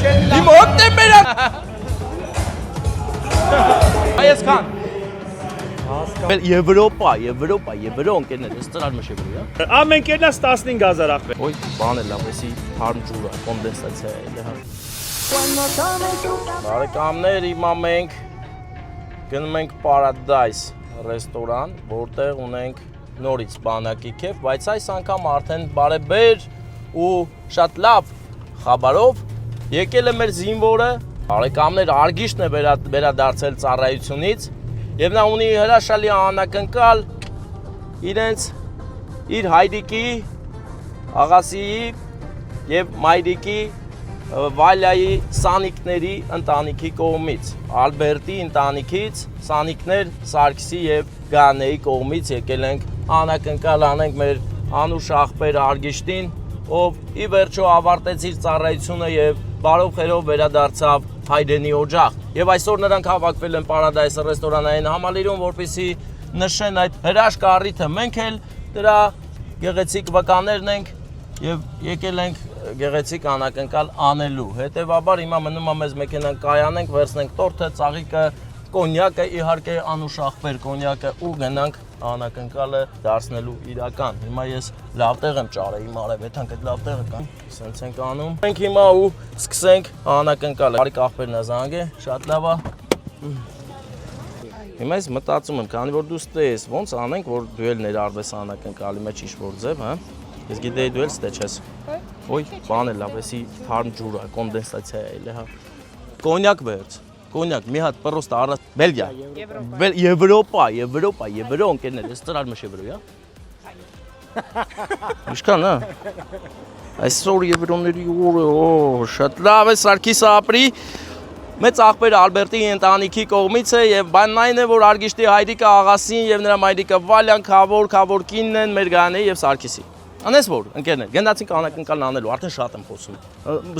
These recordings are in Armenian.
Իմ հոկտեմբեր Հայաստան Եվրոպա ընկերներ, ես ծրար մշեվրի, հա։ Ամեն կերնաս 15,000 ախպեր։ Ոյ, բան է լավ, էսի հարմ ջուրա, կոնդենսացիա է, հա։ Բարեկամներ, հիմա մենք գնում ենք Paradise ռեստորան, որտեղ ունենք նորից բանակի քեֆ, բայց այս անգամ արդեն բարեբեր ու շատ լավ խաբարով եկել է մեր զինվորը, բարեկամներ արգիշտն է վերադարձել ծառայությունից եւ նա ունի հրաշալի անակնկալ իր հայրիկի, աղասիի եւ մայրիկի Վալյայի Սանիկների ընտանիքի կողմից, Ալբերտի ընտանիքից, Սանիկներ, Սարգսի եւ Գանեի կողմից եկել ենք անակնկալ անենք մեր անուշ ախպեր Արգիշտին, ով ի վերջո ավարտեց իր ծառայությունը եւ բարով խերով վերադարձավ հայրենի օջախ։ Եվ այսօր նրանք հավաքվել են Paradise ռեստորանային համալիրում, որպեսզի նշեն այդ հրաշք առիթը։ Մենք էլ դրա գեղեցիկ վկաներն ենք եւ եկել ենք գեղեցիկ անակնկալ անելու։ Հետևաբար հիմա մնում է մեզ մեքենան կայանենք, վերցնենք տորթը, ծաղիկը, կոնյակը, իհարկե անուշ ախպեր կոնյակը ու գնանք անակնկալը դարձնելու իրական։ Հիմա ես լավ տեղ եմ ճարել, իմ արևեթանք այդ լավ տեղը կան։ Սենց ենք անում։ Մենք հիմա ու սկսենք անակնկալը։ Բարիք ախպերն է զանգե, շատ լավ է։ Հիմա ես մտածում եմ, քանի որ դու ստես, ոնց անենք, որ դու էլ ներառվես անակնկալի մեջ ինչ-որ ձև, հա։ Ես գիտեի դու էլ ստեչ ես։ Ոյ, բան է լավ, էսի հարմ ջուրա, կոնդենսացիա է, հա։ Կոնյակ վերց, կոնյակ, մի հատ պրոստը առած, Բելգիա, Եվրոպա ընկերներ, ես ծրար մշեվրի, հա։ Իշքան, հա։ Այսօր Եվրոների օրը, շատ լավ է, Սարգիսը ապրի։ Մեծ ախպերը Ալբերտի ընտանիքի կողմից է եւ բանն այն է, որ Արգիշտի հայրիկը աղասին եւ նրա մայրիկը Վալյան քավոր կինն են մեր Գանեի եւ Սարգիսի։ Անես որ, ընկերներ, գնացինք անակնկալն անելու, արդեն շատ եմ խոսում։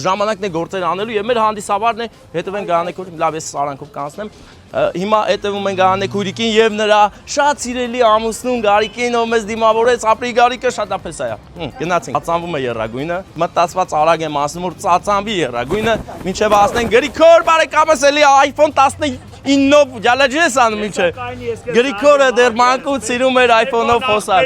Ժամանակն է գործեր անելու եւ մեր հանդիսավարն է հետևեն Գանեքուրին, լավ ես սարանքով կանցնեմ։ Հիմա հետևում են Գանեքուրիկին եւ նրա շատ սիրելի ամուսնուն Գարիկին, ով մեզ դիմավորեց, ապրի Գարիկը շատ ափես է։ Գնացինք, ծածանվում է երրագույնը, մտածված արագ եմ ասում, որ ծածանվի երրագույնը, մինչեւ ասնենք Գրիգոր բարեկամս էլի iPhone 19-ով ջալաջես անում ինչե։ Գրիգորը դեռ մանկուց սիրում էր iPhone-ով խոսալ։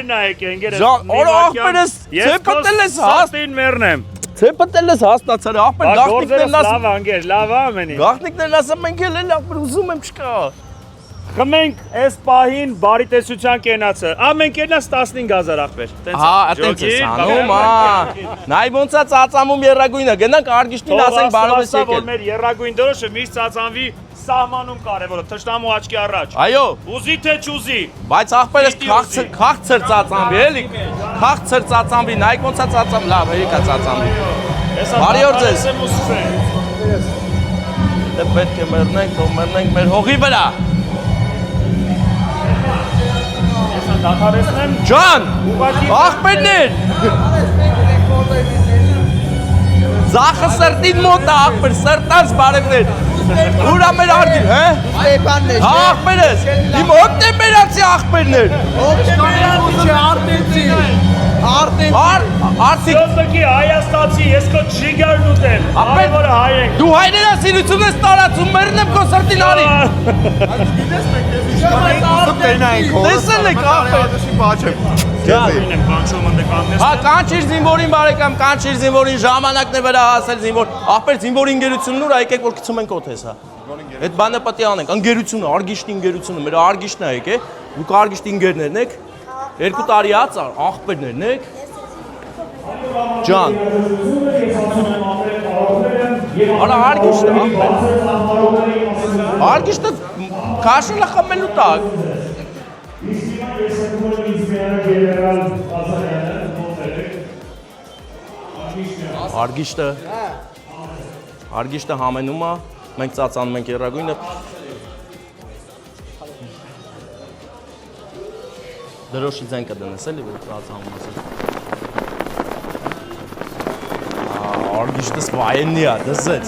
Օր ախպերս, ցեպտել ես հաստին մեռնեմ։ Ցեպտել ես հաստացար, ախպեր գաղտնիքներն ասում։ Լավ անգեր, լավ ամենի։ Գաղտնիքներն ասում մենք էլ ախպեր ուզում եմ չկա։ Խմենք այս պահին բարի տեսության կենացը։ Ամեն կենաց 15,000 ախպեր։ Հա, այտենց է սանում, հա։ Նայ ոնց է ծածամում երրագույնը, գնանք Արգիշտին ասենք բարով ես եկել։ Որ մեր երրագույն դրոշը միշտ ծածանվի սահմանում կարևոր է, թշնամու աչքի առաջ։ Այո։ Ուզի թե չուզի։ Բայց ախպերս քաղցր ծածանվի, էլի։ Քաղցր ծածանվի, նայեք ոնց է ծածանվում, լավ, եկա ծածանվի։ Բարի օր ձեզ։ Դե պետք է մեռնենք մեր հողի վրա։ Դադարեցնեմ։ Ջան, ախպերներ։ Ձախը սրտին մոտ է ախպեր, սրտանց բարևներ։ Ուրա մեր արգին, հե? Ստեփանն է։ Ախպերս, իմ հոկտեմբերացի ախպերներ։ Հոկտեմբերացի արտենցի։ Արտիկ Սոտոքի Հայաստանցի, ես քո ջիգարն ուտեմ։ Ահևորը հայ ենք։ Դու հայրենասիրություն ես տարածում, մերնեմ քո սրտին արի։ Տեսել եք ախպեր։ Գազին եմ կանչում ընդեկաննես։ Հա, կանչիր զինվորին բարեկամ, կանչիր զինվորին, ժամանակն է վրա հասել զինվոր։ Ախպեր զինվորի ընկերությունն ուր, եկեք որ գցում ենք օթես, հա։ Այդ բանը պետք է անենք, ընկերությունը, Արգիշտի ընկերությունը, մեր Արգիշտն է եկե, դուք Արգիշտի ընկերներն եք, 2 տարի հաց ախպերներն եք։ Ջան։ Արա Արգիշտը, Արգիշտը քաշելը խմելու տակ։ Արգիշտը համենում է, մենք ծածանում ենք երրագույնը։ Դրոշի ձեն կդնես էլի, որ ծածանում ասել։ Արգիշտս վայեննի է, դզեց։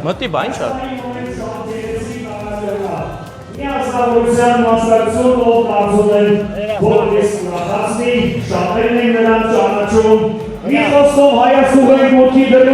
Մտի բա ինչ է։ Միասնավորության մասնակցություն ով կարծում են, որ ես ուրախացնի, շատերն են նրան ճանաչում, մի խոսքով հայացուղերի մոտքի դրում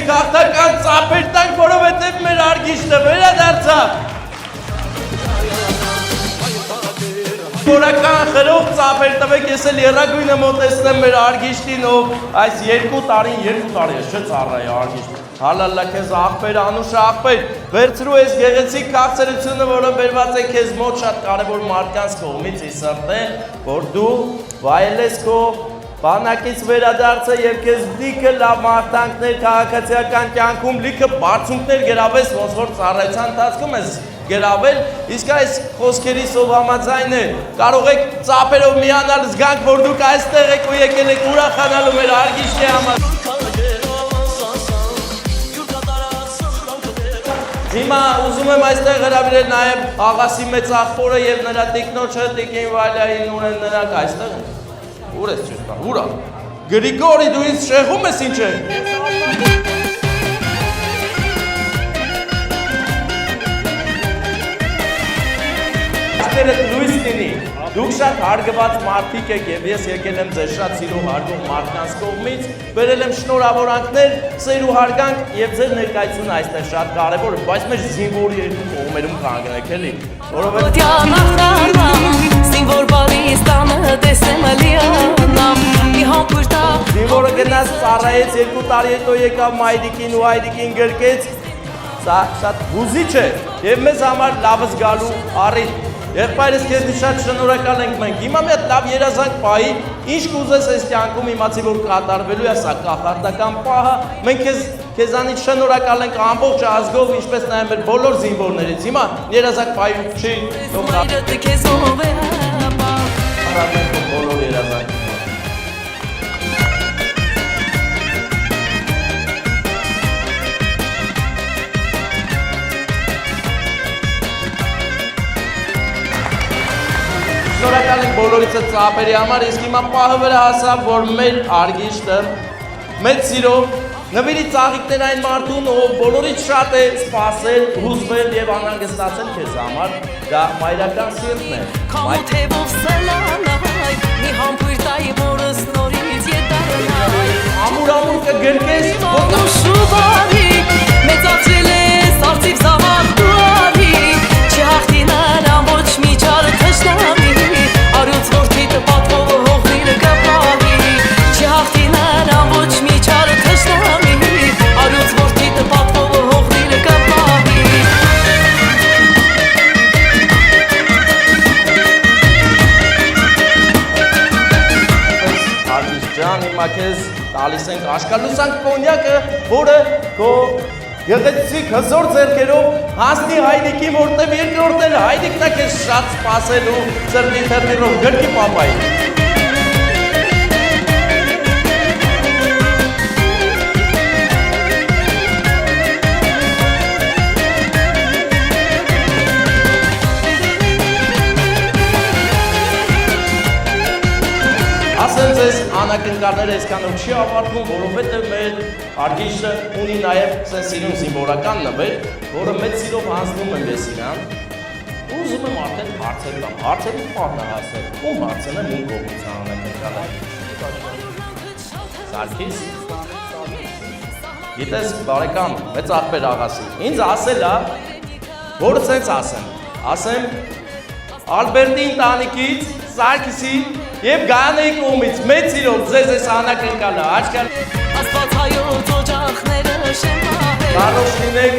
քաղաքական ծափեր տանք, որովհետև մեր արգիշտը վերադարձավ։ Որական խրող ծափեր տվեք, ես էլ երագույնը մոտեցնեմ մեր արգիշտին, ով այս 2 տարին, 2 տարի ես չէ ծառայի արգիշտ։ Հալալա քեզ աղբեր, անուշ աղբեր, վերցրու ես գեղեցիկ քաղցրությունը, որը բերված է քեզ մոտ շատ կարևոր մարդկանց կողմից իսրտե, որ դու վայելես քո բանակից վերադարձը եւ քեզ լիքը լավ մարտանքներ քաղաքացիական կյանքում լիքը բարձունքներ գրավես, ոնց որ ծառայության ընթացքում ես գրավել, իսկ այս խոսքերից ով համաձայն է, կարող եք ծափերով միանալ, զգանք, որ դուք այստեղ եք ու եկել եք ուրախանալու մեր արգիշտի համար։ Հիմա ուզում եմ այստեղ հրավիրել նաև աղասի մեծ աղբորը եւ նրա տիկնոջը Տիկին Վալյային ունեն նրանք այստեղ։ Ուր ես չես կա, ուրա։ Գրիգորի դու ինձ շեղում ես ինչ է։ Այստեղ լույս լինի, դուք շատ հարգված մարդիկ եք եւ ես եկել եմ ձեզ շատ սիրով հարգող մարդկանց կողմից, բերել եմ շնորհավորանքներ, սեր ու հարգանք եւ ձեր ներկայությունը այստեղ շատ կարեւոր է, բայց մեր զինվորի երկու կողմերում կանգնեք էլի, Զինվորը գնաց ծառայեց 2 տարի հետո եկավ Մայրիկին ու Հայրիկին գրկեց, սա շատ հուզիչ է եւ մեզ համար լավը զգալու առիթ։ Եղբայրս քեզ շատ շնորհակալ ենք մենք։ Հիմա մի հատ լավ երազանք պահի, ինչ կուզես այս կյանքում իմացի որ կատարվելու է սա կախարդական պահը։ Մենք քեզանից շնորհակալ ենք ամբողջ ազգով, ինչպես նաև մեր բոլոր զինվորներից։ Հիմա երազանք պահի չի բոլոր երազանք։ Շնորհակալ ենք բոլորիցը ծափերի համար, իսկ հիմա պահը վրա հասավ, որ մեր արգիշտը մեծ սիրով նվիրի ծաղիկներ այն մարդուն, ով բոլորից շատ է սպասել, հուզվել եւ անհանգստացել քեզ համար, դա մայրական սիրտն է։ Ամուր կգրկես, հիմա քեզ տալիս ենք աշկալուսանք կոնյակը, որը քո գեղեցիկ հզոր ձեռքերով հասնի Հայրիկին, որտեղ երկրորդն էլ Հայրիկն է քեզ շատ սպասելու սրտի թերթերով գրկի պապայի։ Անակնկալները այսքանով չի ավարտվում, որովհետև մեր արգիշտը ունի նաև սիրուն զինվորական նվեր, որը մեծ սիրով հանձնում եմ ես իրան։ Ուզում եմ արդեն հարցեր կամ հարցերի պահն է հասել։ Ում հարցնեմ ում կողմից անակնկալը։ Սարգիս։ Գիտես, բարեկամ, մեծ աղբեր աղասի։ Ինձ ասել է, որ սենց ասեմ Ալբերտի ընտանիքից, Սարգիսի եւ Գայանեի կողմից մեծ սիրով ձեզ այս անակնկալը աչքան Բարոշ լինեք,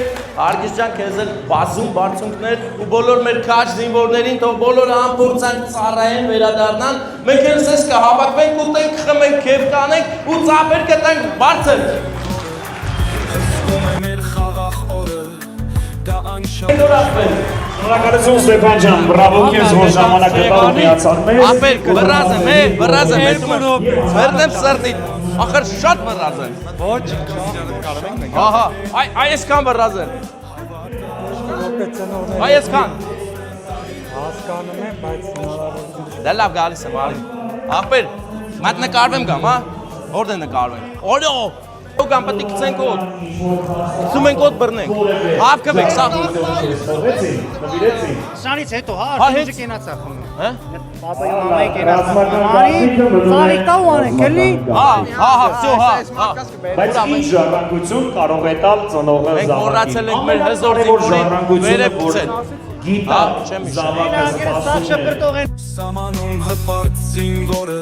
Արգիշտ ջան, քեզ էլ բազում բարձունքներ ու բոլոր մեր քաջ զինվորներին թող բոլորը անփորձանք ծառայեն, վերադառնան, մենք էլ ցես կհավաքվենք, ուտենք, խմենք, քեֆ կանենք ու ծափեր կտանք բարձր։ Շնորհակալություն Ստեփան ջան, բրավո քեզ որ ժամանակ գտար միացար մեզ։ Ապեր, վրազ եմ, վերնեմ սրտիդ, ախր շատ վրազ եմ։ Ոչ, կարող ենք մենք։ Ահա, այսքան վրազ եմ։ Այսքան։ Հասկանում եմ, բայց հնարավորություն։ Դա լավ գալիս եմ, արի։ Ապեր, մատ նկարվեմ գամ, հա։ Որտե նկարվեմ։ Օրո, Ուգան պետք է գցենք օդ։ Գցում ենք օդ բռնենք։ Հավքվեք, սա։ Սրանից հետո հա Հա, արդեն հետ- կենաց ախում։ Հա։ Պապայի մամայի կենաց ախում։ Ծաղիկ տա ու անենք, էլի։ Հա, всё, հա։ Բայց ինչ ժառանգություն կարող է տալ ծնողը Մենք զավակին։ մոռացել ենք մեր հզոր զինվորին վերև գցել։ Գիտա չեմ հիշում։ զավակը Անգերը սաղ շպրտող են։ Սամանում հպարտ զինվորը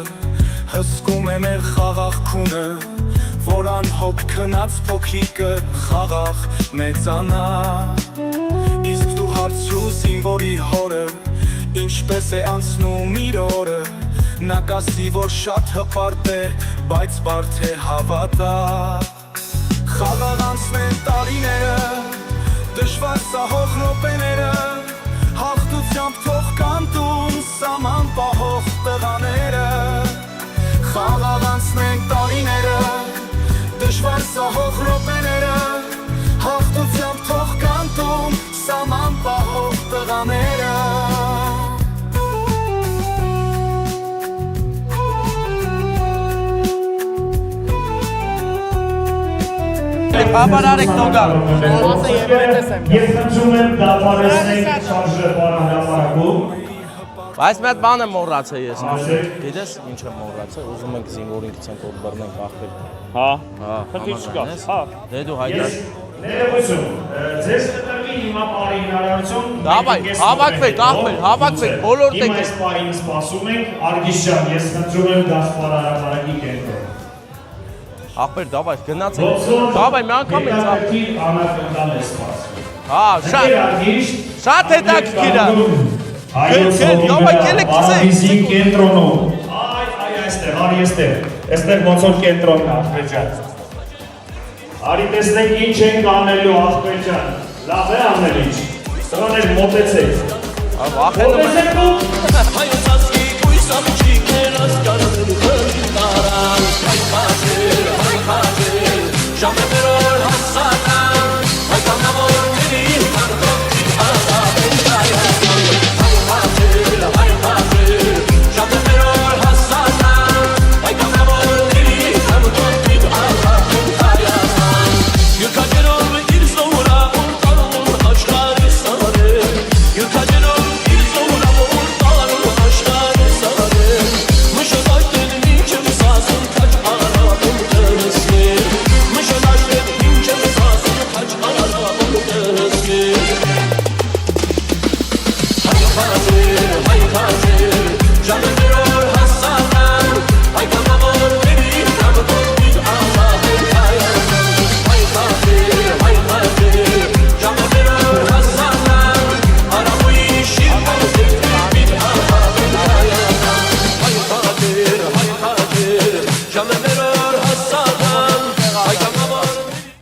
հսկում է մեր խաղաղ քունը, որ անհոգ քնած փոքիկը խաղաղ մեծանա։ Իսկ դու հարցրու զինվորի հորը, ինչպես է անցնում իր օրը, նա կասի, որ շատ հպարտ է, բայց բարդ է հավատա։ Խաղաղ անցնեն տարիները, դժվար սահող րոպեները, հաղթությամբ թող կանտուն սաման պահող տղաները։ Խաղաղ անցնենք տարիները, դժվար սահող րոպեները, հաղթությամբ թող կանտուն սաման պահող տղաները։ Բաբարարեք նոգա։ Ես խնդրում եմ դադարեցնենք շարժը պարահրապարակում։ Բայց մի հատ բան եմ մոռացել ես։ Գիտես ինչ եմ մոռացել, ուզում ենք զինվորին գցենք օդ բռնենք ախպեր։ Հա, Հա, խնդիր չկա։ համաձայն ես։ Հա, Դե դու հայտար։ ներողություն, ձեզ կտրվի հիմա բարի հնարավորություն։ Դավայ, հավաքվեք, ախպեր, հավաքվեք, բոլոր Հիմա տեկեք։ այս բարին սպասում ենք, Արգիս ջան, ես խնդրում եմ դաս պարահրապարակի կենտրոն։ Ախպեր, դավայ, գնացեք։ Դավայ, մի անգամ ես։ Անակնկալ է սպասում։ Հա, շատ։ Շատ հետաքրքիր է։ Հայոց Արգիսի կենտրոնում։ Այ, այստեղ, արի այստեղ։ Այստեղ ոնց որ կենտրոնն է, ախպեր ջան։ Արի տեսնենք ինչ ենք անելու, ախպեր ջան։ Լավ է անել ինչ։ Սրաներ մոտեցեք։ Ախենում եմ։ Հայոց ազգի կույս ամջիկներ ասկարներ տարան, հայ խաչեր, ժամը մեր օր հասան